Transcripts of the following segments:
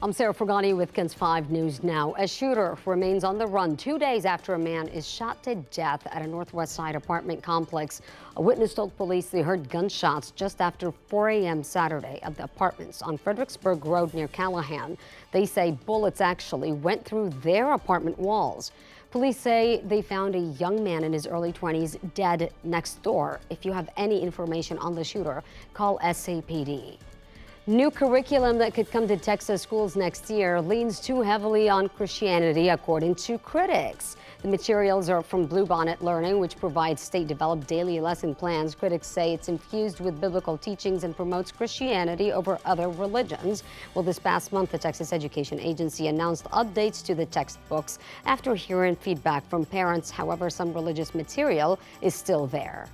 I'm Sarah Frugani with KENS 5 News Now. A shooter remains on the run 2 days after a man is shot to death at a Northwest Side apartment complex. A witness told police they heard gunshots just after 4 a.m. Saturday at the apartments on Fredericksburg Road near Callahan. They say bullets actually went through their apartment walls. Police say they found a young man in his early 20s dead next door. If you have any information on the shooter, call SAPD. New curriculum that could come to Texas schools next year leans too heavily on Christianity, according to critics. The materials are from Bluebonnet Learning, which provides state-developed daily lesson plans. Critics say it's infused with biblical teachings and promotes Christianity over other religions. Well, this past month, the Texas Education Agency announced updates to the textbooks after hearing feedback from parents. However, some religious material is still there.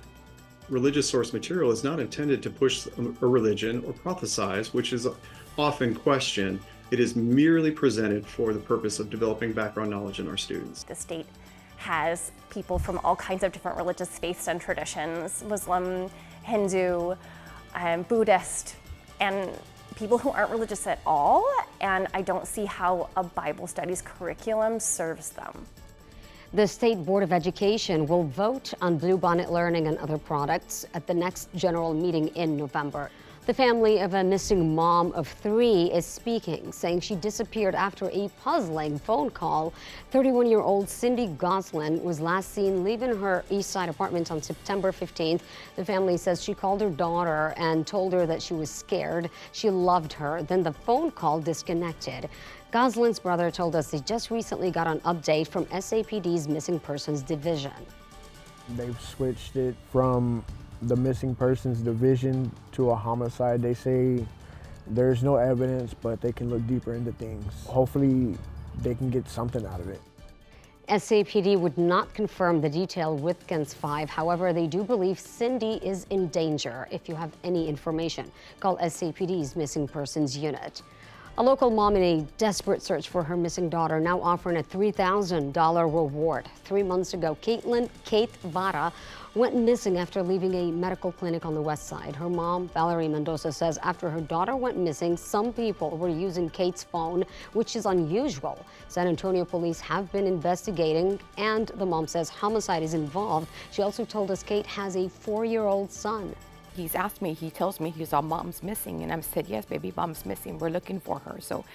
Religious source material is not intended to push a religion or prophesize, which is often questioned. It is merely presented for the purpose of developing background knowledge in our students. The state has people from all kinds of different religious faiths and traditions, Muslim, Hindu, Buddhist, and people who aren't religious at all, and I don't see how a Bible studies curriculum serves them. The State Board of Education will vote on Bluebonnet Learning and other products at the next general meeting in November. The family of a missing mom of 3 is speaking, saying she disappeared after a puzzling phone call. 31-year-old Cindy Goslin was last seen leaving her East Side apartment on September 15th. The family says she called her daughter and told her that she was scared. She loved her. Then the phone call disconnected. Goslin's brother told us they just recently got an update from SAPD's Missing Persons Division. They've switched it from the Missing Persons Division to a homicide. They say there's no evidence, but they can look deeper into things. Hopefully, they can get something out of it. SAPD would not confirm the detail with KENS 5. However, they do believe Cindy is in danger. If you have any information, call SAPD's Missing Persons Unit. A local mom in a desperate search for her missing daughter now offering a $3,000 reward. 3 months ago, Kate Vara went missing after leaving a medical clinic on the west side. Her mom, Valerie Mendoza, says after her daughter went missing, some people were using Kate's phone, which is unusual. San Antonio police have been investigating, and the mom says homicide is involved. She also told us Kate has a 4-year-old son. He's asked me, he tells me, he's all, mom's missing. And I said, yes, baby, mom's missing. We're looking for her. So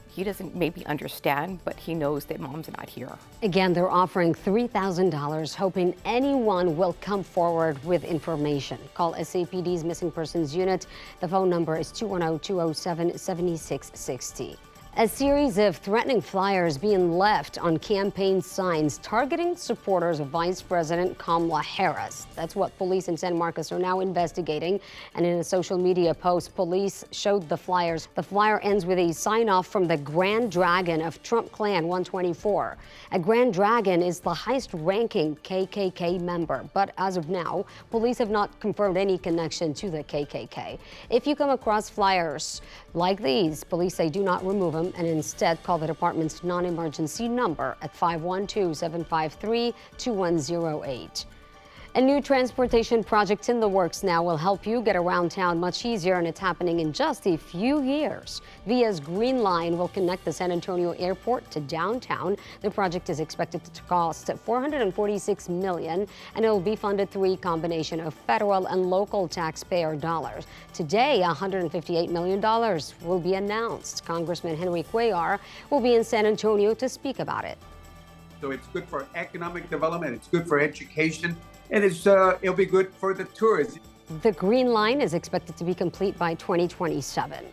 he doesn't maybe understand, but he knows that mom's not here. Again, they're offering $3,000, hoping anyone will come forward with information. Call SAPD's Missing Persons Unit. The phone number is 210-207-7660. A series of threatening flyers being left on campaign signs targeting supporters of Vice President Kamala Harris. That's what police in San Marcos are now investigating. And in a social media post, police showed the flyers. The flyer ends with a sign-off from the Grand Dragon of Trump Clan 124. A Grand Dragon is the highest-ranking KKK member, but as of now, police have not confirmed any connection to the KKK. If you come across flyers like these, police say do not remove them and instead call the department's non-emergency number at 512-753-2108. A new transportation project in the works now will help you get around town much easier, and it's happening in just a few years. VIA's Green Line will connect the San Antonio Airport to downtown. The project is expected to cost $446 million, and it will be funded through a combination of federal and local taxpayer dollars. Today, $158 million will be announced. Congressman Henry Cuellar will be in San Antonio to speak about it. So it's good for economic development, it's good for education, and it'll be good for the tourists. The Green Line is expected to be complete by 2027.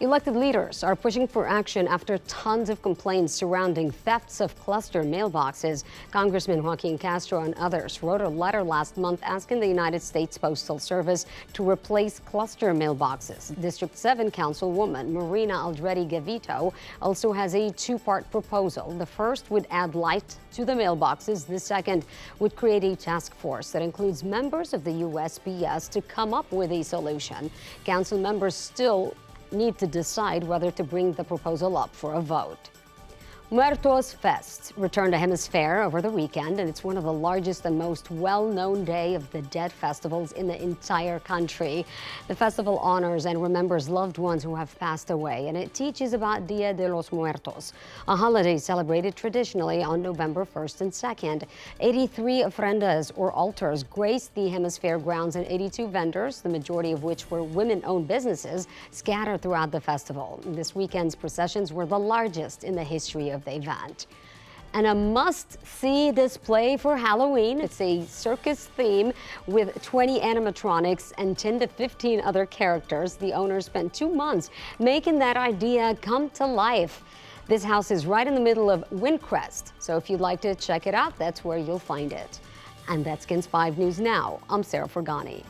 Elected leaders are pushing for action after tons of complaints surrounding thefts of cluster mailboxes. Congressman Joaquin Castro and others wrote a letter last month asking the United States Postal Service to replace cluster mailboxes. District 7 Councilwoman Marina Aldrete Gavito also has a 2-part proposal. The first would add light to the mailboxes. The second would create a task force that includes members of the USPS to come up with a solution. Council members still need to decide whether to bring the proposal up for a vote. Muertos Fest returned to Hemisphere over the weekend, and it's one of the largest and most well-known Day of the Dead festivals in the entire country. The festival honors and remembers loved ones who have passed away, and it teaches about Dia de los Muertos, a holiday celebrated traditionally on November 1st and 2nd. 83 ofrendas, or altars, graced the Hemisphere grounds, and 82 vendors, the majority of which were women-owned businesses, scattered throughout the festival. This weekend's processions were the largest in the history of the event. And a must-see display for Halloween. It's a circus theme with 20 animatronics and 10 to 15 other characters. The owners spent 2 months making that idea come to life. This house is right in the middle of Windcrest, so if you'd like to check it out, that's where you'll find it. And that's KENS 5 News Now. I'm Sarah Fergani.